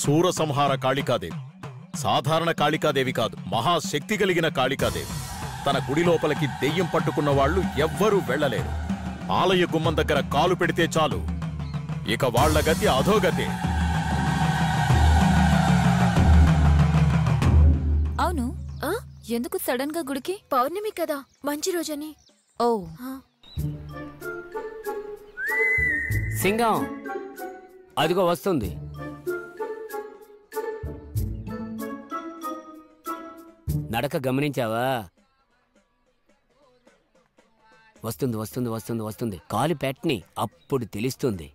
సూరసంహార కాళికాదేవి సాధారణ కాళికాదేవి కాదు, మహాశక్తి కలిగిన కాళికాదేవి. తన గుడి లోపలికి దెయ్యం పట్టుకున్న వాళ్ళు ఎవ్వరూ వెళ్లలేరు. ఆలయ గుమ్మం దగ్గర కాలు పెడితే చాలు, ఇక వాళ్ల గతి అధోగతి. అవును, ఎందుకు సడన్ గా గుడికి? పౌర్ణమి కదా, మంచి రోజని. ఓ సింగం అదిగో వస్తుంది. నడక గమనించావా? వస్తుంది వస్తుంది వస్తుంది వస్తుంది. కాలు పెట్టని, అప్పుడు తెలుస్తుంది.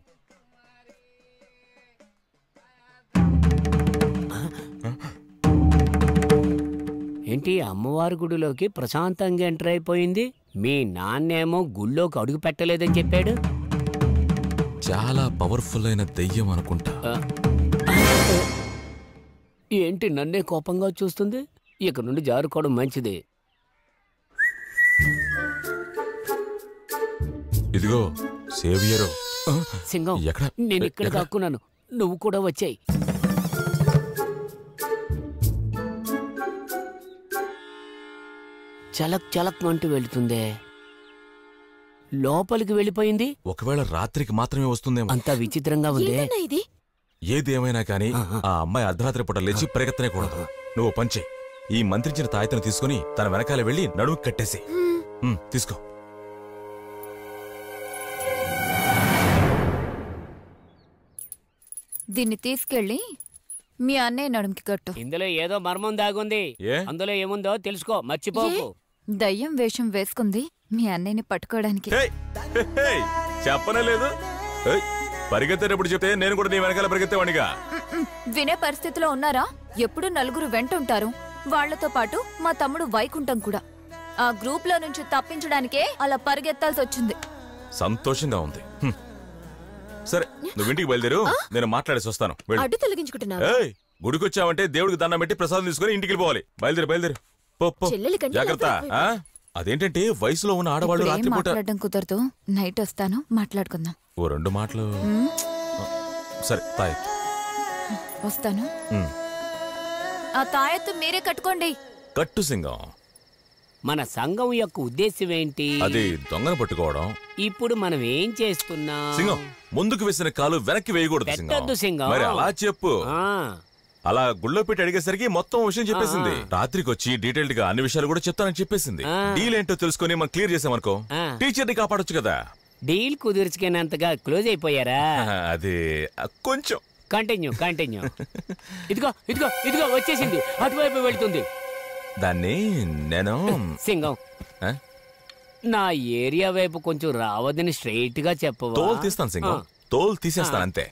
ఏంటి అమ్మవారి గుడిలోకి ప్రశాంతంగా ఎంటర్ అయిపోయింది? మీ నాన్నేమో గుళ్ళోకి అడుగు పెట్టలేదని చెప్పాడు. చాలా పవర్ఫుల్ అయిన దెయ్యం అనుకుంటా. ఏంటి నన్నే కోపంగా చూస్తుంది? ఇక నుండి జారుకోవడం మంచిది. ఇదిగో సేవియరు. సింగం, నేను ఇక్కడ దాక్కున్నాను, నువ్వు కూడా వచ్చాయి. చలక్ చలక్ అంటూ వెళుతుందే, లోపలికి వెళ్ళిపోయింది. ఒకవేళ రాత్రికి మాత్రమే వస్తుందేమో. అంతా విచిత్రంగా ఉంది. ఏదేమైనా కానీ ఆ అమ్మాయి అర్ధరాత్రి పూట లేచి పరిగెత్తనేకూడదు. నువ్వు పంచే ఈ మంత్రించిన తాయతను తీసుకుని తన వెనకాల వెళ్లి నడుము కట్టేసి తీసుకో. దీన్ని తీసుకెళ్ళి మీ అన్నయ్య నడుముకి కట్టు. ఇందులో ఏదో మర్మం దాగుంది. అందులో ఏముందో తెలుసుకో, మర్చిపోకు. దయ్యం వేషం వేసుకుంది మీ అన్నయ్యని పట్టుకోవడానికి. చెప్పనే లేదు. పరిగెత్తేటప్పుడు చెప్తే నేను కూడా నీ వెనకాల పరిగెత్తేవాడిగా. వినే పరిస్థితిలో ఉన్నారా? ఎప్పుడు నలుగురు వెంటుంటారు. వాళ్లతో పాటు మా తమ్ముడు వైకుంఠం కూడా. ఆ గ్రూప్ లో నుంచి తప్పించడానికే అలా పరిగెత్తాల్సి వచ్చింది. సంతోషంగా ఉంది. సరే, నువ్వు ఇంటికి బయలుదేరు, నేను మాట్లాడేసి వస్తాను. అడ్డు తొలగించుకుంటున్నా. గుడికొచ్చావంటే దేవుడికి దండం పెట్టి ప్రసాదం తీసుకుని ఇంటికి వెళ్ళిపోవాలి. బయలుదేరు బయలుదేరు. జాగ్రత్త. అదేంటంటే వయసులో ఉన్న ఆడవాళ్ళు రాత్రిపూట మాట్లాడడం కుదరదు. నైట్ వస్తాను, మాట్లాడుకుందాం. ఓ 2 మాటలు. సరే, తాయెత్తు. వస్తాను. ఆ తాయెత్తు మీరే కట్టుకోండి. కట్టు సింగం. మన సంఘం యొక్క ఉద్దేశం ఏంటి? అది దొంగను పట్టుకోవడం. ఇప్పుడు మనం ఏం చేస్తున్నాం? సింగం, ముందుకు వేసిన కాలు వెనక్కి వేయకూడదు సింగం. మరి అలా చెప్పు. అలా గుళ్ళో పెట్టి అడిగేసరికి మొత్తం విషయం చెప్పేసింది. రాత్రికి వచ్చి డీటెయిల్డ్ గా అన్ని విషయాలు కూడా చెప్తానని చెప్పేసింది. డీల్ ఏంటో తెలుసుకుని మనం క్లియర్ చేసామనుకో, టీచర్ ని కాపాడొచ్చు కదా. డీల్ కుదుర్చుకునేంతగా క్లోజ్ అయిపోయారా? అది కొంచెం. Continue continue. ఇదిగో ఇదిగో ఇదిగో వచ్చేసింది, అటువైపు వెళ్తుంది. దాన్ని నేను సింగం, నా ఏరియా వైపు కొంచెం రావద్దని స్ట్రైట్ గా చెప్పవా? తోలు తీస్తాను సింగం, తోలు తీసేస్తాను అంతే.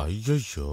అయ్యయ్యో,